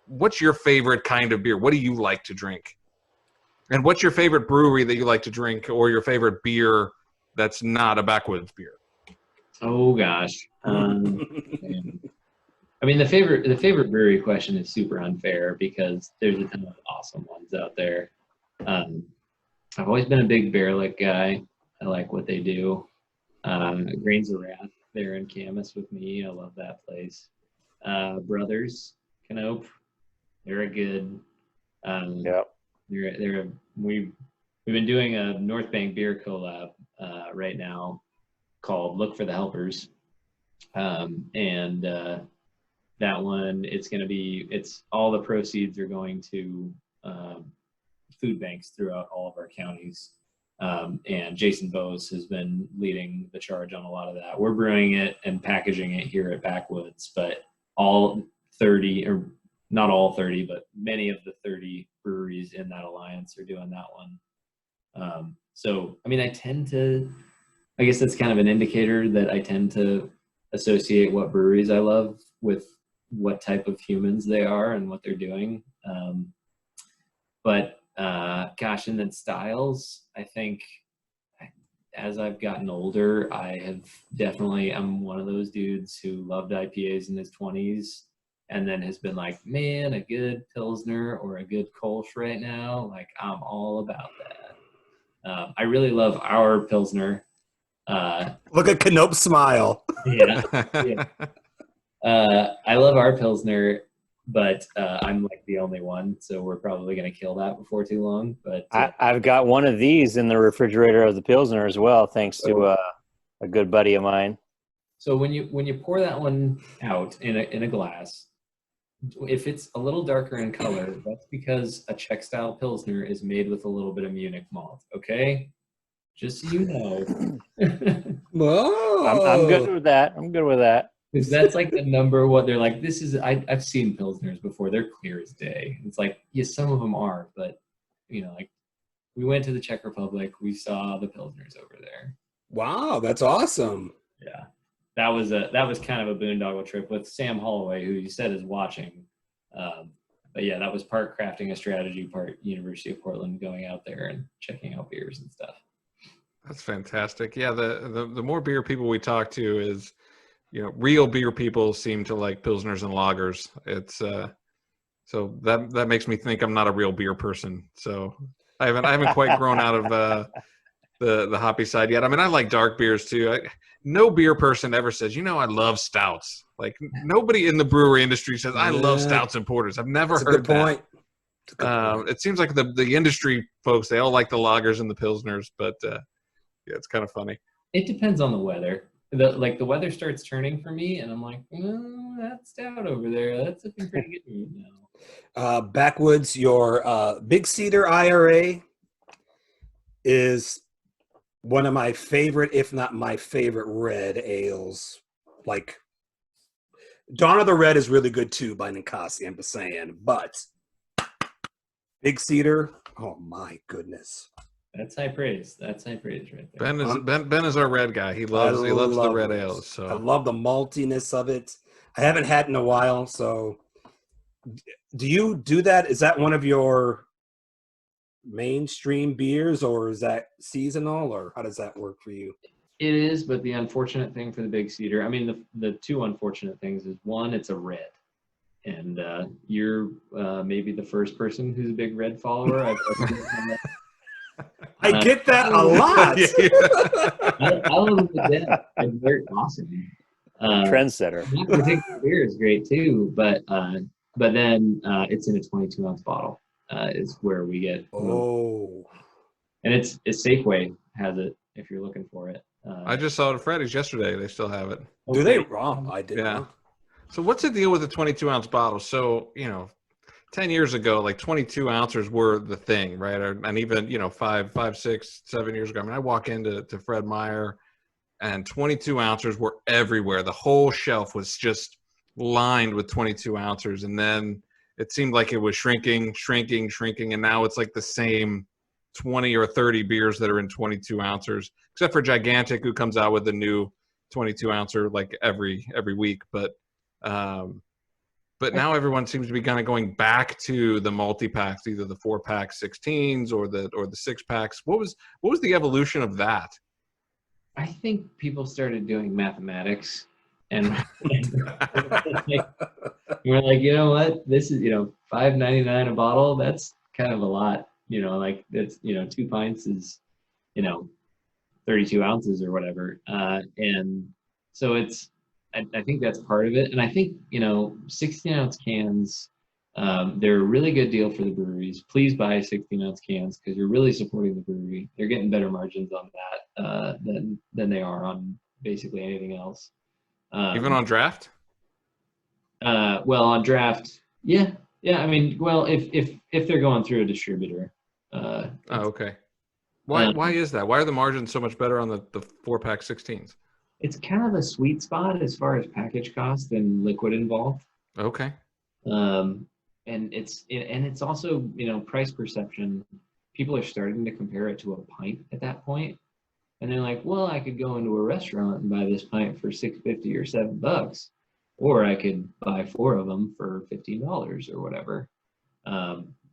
what's your favorite kind of beer? What do you like to drink? And what's your favorite brewery that you like to drink, or your favorite beer that's not a Backwoods beer? Oh gosh. I mean, the favorite brewery question is super unfair because there's a ton of awesome ones out there. I've always been a big Bear Lick guy. I like what they do. Grains of Wrath, they're in Camas with me. I love that place. Brothers, Canope, they're a good. Yep. We've been doing a North Bank beer collab right now called Look for the Helpers, and that one, it's all the proceeds are going to food banks throughout all of our counties. And Jason Bose has been leading the charge on a lot of that. We're brewing it and packaging it here at Backwoods, but all 30, or not all 30, but many of the 30 breweries in that alliance are doing that one. So, I mean, I guess that's kind of an indicator that I tend to associate what breweries I love with what type of humans they are and what they're doing. Gosh, and then styles, I think as I've gotten older, I'm one of those dudes who loved IPAs in his 20s and then has been like, man, a good Pilsner or a good Kolsch right now, like I'm all about that. I really love our Pilsner. Look at Canope smile. Yeah. I love our Pilsner, but I'm like the only one, so we're probably going to kill that before too long. But I've got one of these in the refrigerator of the Pilsner as well, thanks to a good buddy of mine. So when you pour that one out in a glass, if it's a little darker in color, that's because a Czech style Pilsner is made with a little bit of Munich malt. Okay, just so you know. Whoa. I'm good with that. Because that's like the number one. They're like, I've seen Pilsners before. They're clear as day. It's like, yes, some of them are, but like we went to the Czech Republic, we saw the Pilsners over there. Wow, that's awesome. Yeah. That was kind of a boondoggle trip with Sam Holloway, who you said is watching. But yeah, that was part crafting a strategy, part University of Portland going out there and checking out beers and stuff. That's fantastic. Yeah, the more beer people we talk to is, real beer people seem to like Pilsners and lagers. It's so that makes me think I'm not a real beer person. So I haven't quite grown out of the hoppy side yet. I mean, I like dark beers too. No beer person ever says, I love stouts. Like nobody in the brewery industry says, I love stouts and porters. I've never heard that. It's a good point. It seems like the industry folks, they all like the lagers and the pilsners, but yeah, it's kind of funny. It depends on the weather. The weather starts turning for me, and I'm like, that stout over there, that's looking pretty good now. Backwoods, your Big Cedar IRA is one of my favorite, if not my favorite, red ales. Like, Dawn of the Red is really good too by Ninkasi, I'm just saying. But Big Cedar, oh my goodness. That's high praise. That's high praise right there. Ben is our red guy. He loves the red ales. So I love the maltiness of it. I haven't had it in a while, so do you do that? Is that one of your mainstream beers, or is that seasonal, or how does that work for you? It is, but the unfortunate thing for the Big Cedar, I mean, the two unfortunate things is, one, it's a red. And you're maybe the first person who's a big red follower. I get that a lot. I love it to death. It's very awesome. Trendsetter. That particular beer is great too, but then it's in a 22-ounce bottle. Is where we get. Oh. And it's Safeway has it if you're looking for it. I just saw it at Freddy's yesterday. They still have it. Do they? Oh, I did. Yeah. So what's the deal with the 22-ounce bottle? So 10 years ago, like 22 ounces were the thing, right? And even, 5, 6, 7 years ago, I mean, I walk into Fred Meyer and 22 ounces were everywhere. The whole shelf was just lined with 22 ounces. And then it seemed like it was shrinking. And now it's like the same 20 or 30 beers that are in 22 ounces, except for Gigantic, who comes out with a new 22 ouncer like every week. But now everyone seems to be kind of going back to the multi-packs, either the 4-pack 16s or the 6-packs. What was the evolution of that? I think people started doing mathematics, and we're like, you know what? This is $5.99 a bottle. That's kind of a lot. Like that's 2 pints is 32 ounces or whatever. And so I think that's part of it. And I think, 16-ounce cans, they're a really good deal for the breweries. Please buy 16-ounce cans because you're really supporting the brewery. They're getting better margins on that than they are on basically anything else. Even on draft? Well, on draft, yeah. I mean, well, if they're going through a distributor. Okay. Why is that? Why are the margins so much better on the 4-pack 16s? It's kind of a sweet spot as far as package cost and liquid involved. Okay. And it's also, price perception. People are starting to compare it to a pint at that point. And they're like, well, I could go into a restaurant and buy this pint for $6.50 or $7, or I could buy 4 of them for $15 or whatever.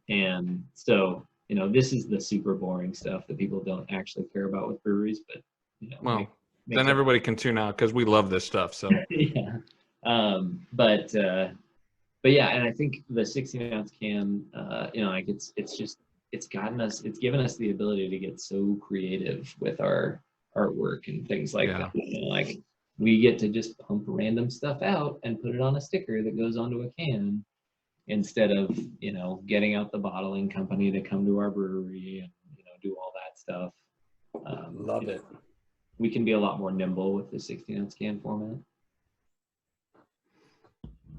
And so, this is the super boring stuff that people don't actually care about with breweries, but then everybody can tune out because we love this stuff. So yeah. But yeah, and I think the 16-ounce can, like it's given us the ability to get so creative with our artwork and things like that. Like we get to just pump random stuff out and put it on a sticker that goes onto a can instead of, getting out the bottling company to come to our brewery and, do all that stuff. Love it. We can be a lot more nimble with the 16-ounce can format.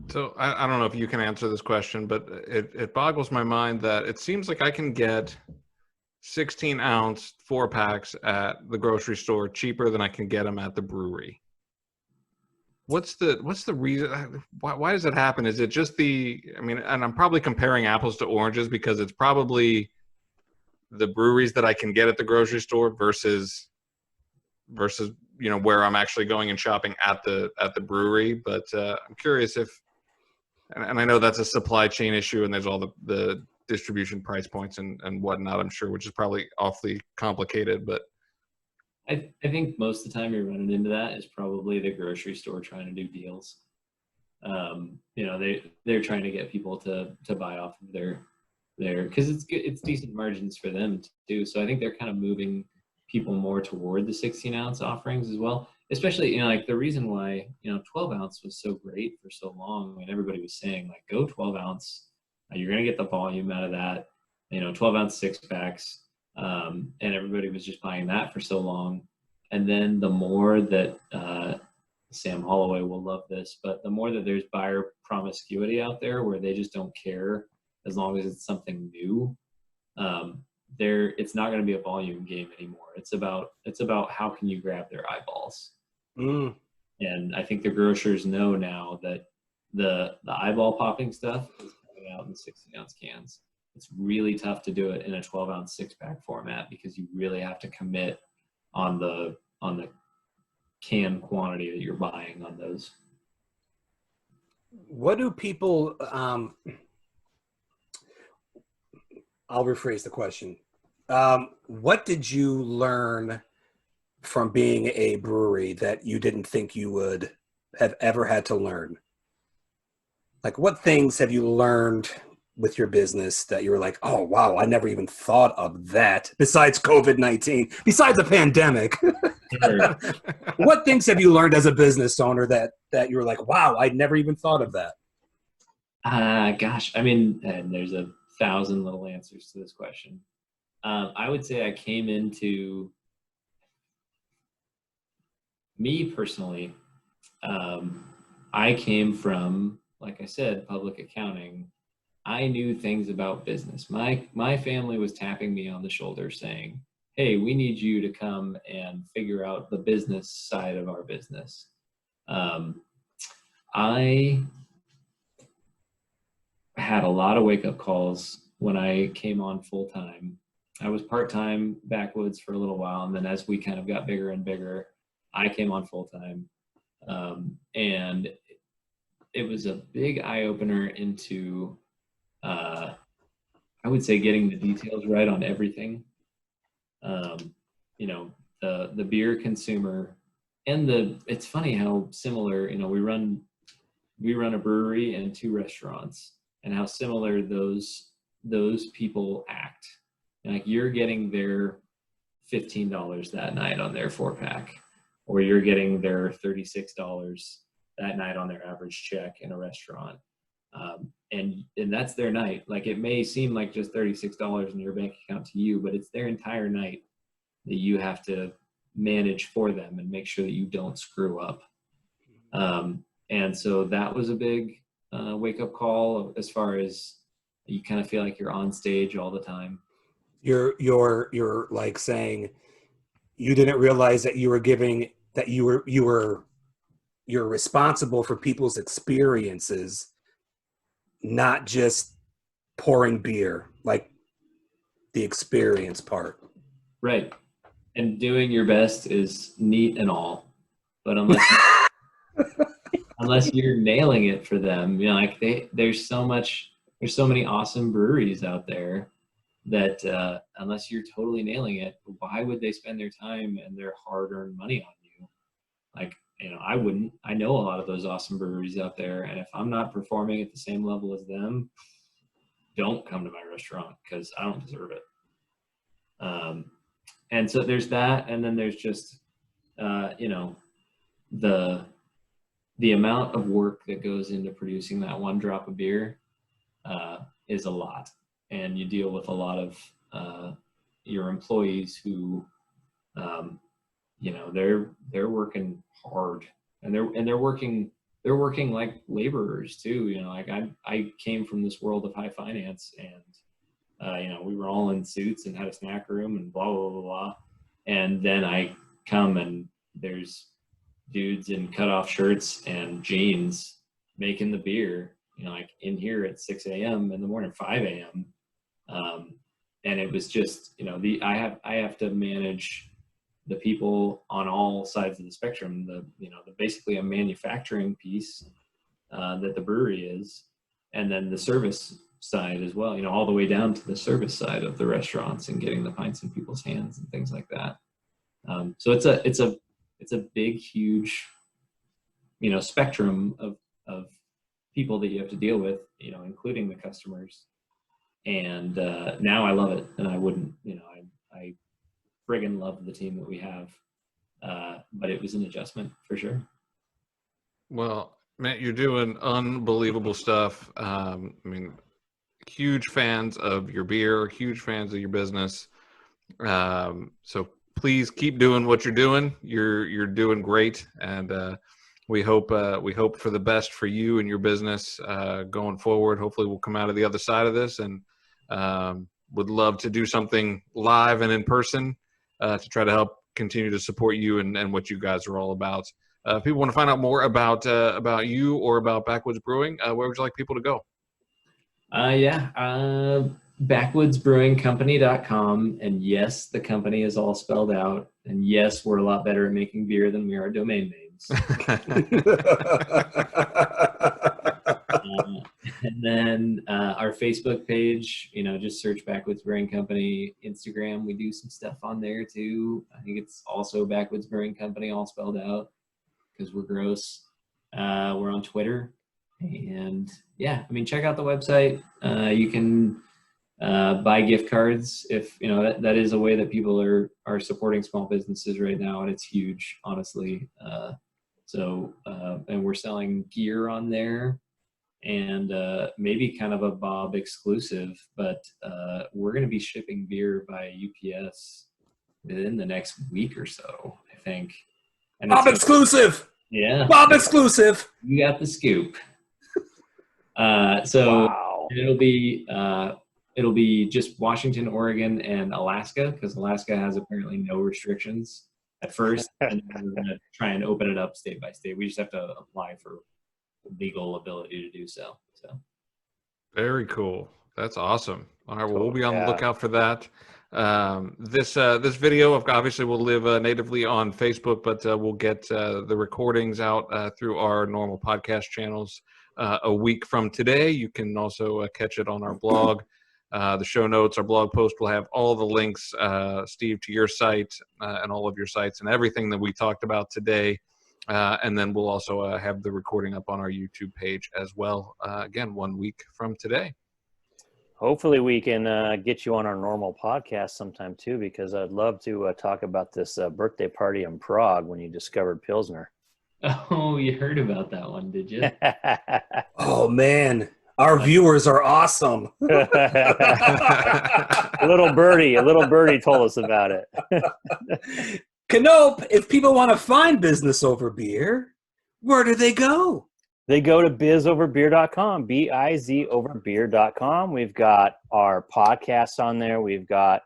So I don't know if you can answer this question, but it boggles my mind that it seems like I can get 16-ounce 4-packs at the grocery store cheaper than I can get them at the brewery. What's the reason? Why does it happen? Is it just and I'm probably comparing apples to oranges because it's probably the breweries that I can get at the grocery store versus where I'm actually going and shopping at the brewery. But I'm curious if, and I know that's a supply chain issue and there's all the distribution price points and whatnot, I'm sure, which is probably awfully complicated, but I think most of the time you're running into that is probably the grocery store trying to do deals. They're trying to get people to buy off of their because it's decent margins for them too. So I think they're kind of moving people more toward the 16-ounce offerings as well. Especially, you know, like the reason why, you know, 12-ounce was so great for so long, and everybody was saying like, go 12-ounce, you're going to get the volume out of that, you know, 12-ounce six packs, and everybody was just buying that for so long. And then the more that Sam Holloway will love this, but the more that there's buyer promiscuity out there where they just don't care as long as it's something new, it's not going to be a volume game anymore. It's about how can you grab their eyeballs. And I think the grocers know now that the eyeball popping stuff is coming out in 16-ounce cans. It's really tough to do it in a 12-ounce six-pack format because you really have to commit on the can quantity that you're buying on those. What do people, I'll rephrase the question. What did you learn from being a brewery that you didn't think you would have ever had to learn? Like, what things have you learned with your business that you were like, oh, wow, I never even thought of that, besides COVID-19, besides the pandemic? Sure. What things have you learned as a business owner that you were like, wow, I never even thought of that? Gosh, I mean, and there's 1,000 little answers to this question. I would say I came into, me personally, I came from, like I said, public accounting. I knew things about business. My family was tapping me on the shoulder saying, hey, we need you to come and figure out the business side of our business. I had a lot of wake-up calls when I came on full-time. I was part-time Backwoods for a little while, and then as we kind of got bigger and bigger, I came on full-time. And it was a big eye-opener into, I would say, getting the details right on everything. You know, the beer consumer, and it's funny how similar, you know, we run a brewery and 2 restaurants, and how similar those people act. Like, you're getting their $15 that night on their 4-pack, or you're getting their $36 that night on their average check in a restaurant. And that's their night. Like, it may seem like just $36 in your bank account to you, but it's their entire night that you have to manage for them and make sure that you don't screw up. And so that was a big wake-up call, as far as you kind of feel like you're on stage all the time. You're like saying you didn't realize that you were giving, that you're responsible for people's experiences, not just pouring beer, like the experience part. Right. And doing your best is neat and all, but unless you're nailing it for them, you know, like there's so many awesome breweries out there that unless you're totally nailing it, why would they spend their time and their hard-earned money on you? Like, you know, I wouldn't. I know a lot of those awesome breweries out there, and if I'm not performing at the same level as them, don't come to my restaurant, because I don't deserve it. And so there's that, and then there's just you know, the amount of work that goes into producing that one drop of beer is a lot, and you deal with a lot of your employees who you know, they're working hard, and they're working like laborers too. You know, like I came from this world of high finance, and you know, we were all in suits and had a snack room and blah blah blah blah, and then I come and there's dudes in cutoff shirts and jeans making the beer, you know, like in here at 6 a.m. in the morning, 5 a.m. And it was just, you know, I have to manage the people on all sides of the spectrum. Basically a manufacturing piece that the brewery is, and then the service side as well, you know, all the way down to the service side of the restaurants and getting the pints in people's hands and things like that. So it's a big, huge, you know, spectrum of people that you have to deal with, you know, including the customers. And now I love it, and I wouldn't, you know, friggin' love the team that we have. But it was an adjustment for sure. Well, Matt, you're doing unbelievable stuff. I mean, huge fans of your beer, huge fans of your business. So please keep doing what you're doing. You're doing great, and we hope for the best for you and your business going forward. Hopefully, we'll come out of the other side of this, and would love to do something live and in person to try to help continue to support you and what you guys are all about. If people want to find out more about you or about Backwoods Brewing, where would you like people to go? Backwoodsbrewingcompany.com. And yes, the company is all spelled out. And yes, we're a lot better at making beer than we are domain names. And then our Facebook page, just search Backwoods Brewing Company. Instagram, we do some stuff on there too. I think it's also Backwoods Brewing Company, all spelled out, because we're gross. We're on Twitter. And yeah, check out the website. You can buy gift cards if that is a way that people are supporting small businesses right now, and it's huge, honestly. And we're selling gear on there, and maybe kind of a Bob exclusive, but we're going to be shipping beer by UPS within the next week or so, I think. And Bob exclusive. Yeah, Bob exclusive. You got the scoop. So Wow. it'll be just Washington, Oregon, and Alaska, because Alaska has apparently no restrictions at first, and then we're going to try and open it up state by state. We just have to apply for legal ability to do so. Very cool. That's awesome. All right, well, we'll Cool, be on the yeah. lookout for that. This video obviously will live natively on Facebook, but we'll get the recordings out through our normal podcast channels a week from today. You can also catch it on our blog. The show notes, our blog post will have all the links, Steve, to your site and all of your sites and everything that we talked about today. And then we'll also have the recording up on our YouTube page as well. Again, 1 week from today. Hopefully we can get you on our normal podcast sometime too, because I'd love to talk about this birthday party in Prague when you discovered Pilsner. Oh, you heard about that one, did you? Oh man, our viewers are awesome. A little birdie told us about it. Canope, if people want to find Business Over Beer, where do they go? They go to bizoverbeer.com, bizoverbeer.com. We've got our podcasts on there. We've got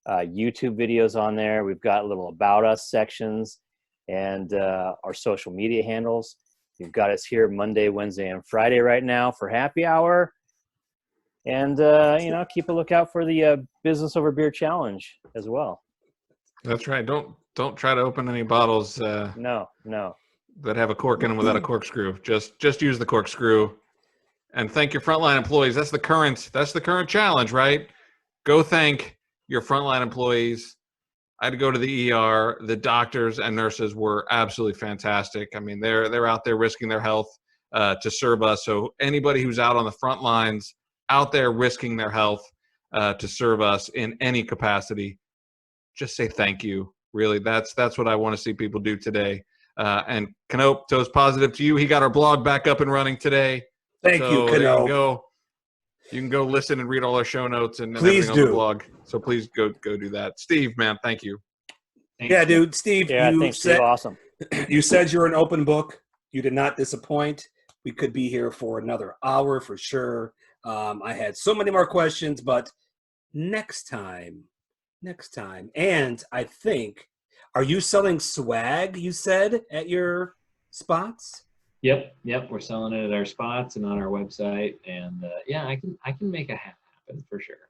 YouTube videos on there. We've got little about us sections and our social media handles. You've got us here Monday, Wednesday, and Friday right now for happy hour. And, keep a lookout for the Business Over Beer Challenge as well. That's right. Don't try to open any bottles No. that have a cork in them without a corkscrew. Just use the corkscrew, and thank your frontline employees. That's the current challenge, right? Go thank your frontline employees. I had to go to the ER. The doctors and nurses were absolutely fantastic. They're out there risking their health to serve us. So anybody who's out on the front lines, out there risking their health to serve us in any capacity, just say thank you. Really, that's what I want to see people do today. And Canope, toast positive to you. He got our blog back up and running today. Thank you, There you Canope. go. You can go listen and read all our show notes and Please everything on the do. blog. So please go do that. Steve, man, thank you. Thanks. Yeah, dude, Steve, Yeah, thanks, Steve. Awesome. you said you're an open book. You did not disappoint. We could be here for another hour for sure. I had so many more questions, but next time. And I think, are you selling swag, you said, at your spots? Yep. We're selling it at our spots and on our website. And I can make a hat happen for sure.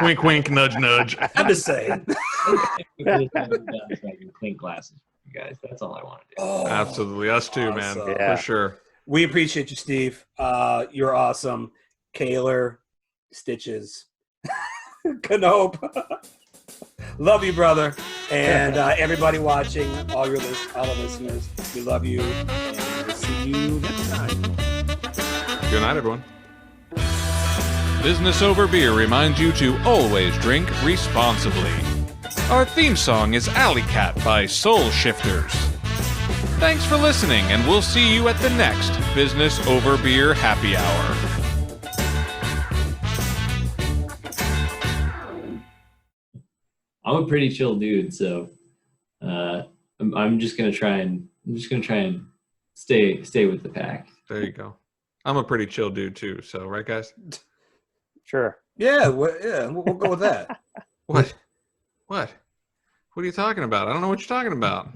Wink, wink, nudge, nudge. I'm just saying. So I can clean glasses for you guys. That's all I want to do. Oh, Absolutely. Us too, man. awesome. Yeah. For sure. We appreciate you, Steve. You're awesome. Kaler, Stitches, Canope. Love you, brother. And everybody watching, all the listeners, we love you. And we'll see you next time. Good night, everyone. Business Over Beer reminds you to always drink responsibly. Our theme song is Alley Cat by Soul Shifters. Thanks for listening, and we'll see you at the next Business Over Beer Happy Hour. I'm a pretty chill dude, so I'm just gonna try and stay with the pack. There you go. I'm a pretty chill dude too. So, right, guys? Sure. Yeah, we'll go with that. What? What? What are you talking about? I don't know what you're talking about.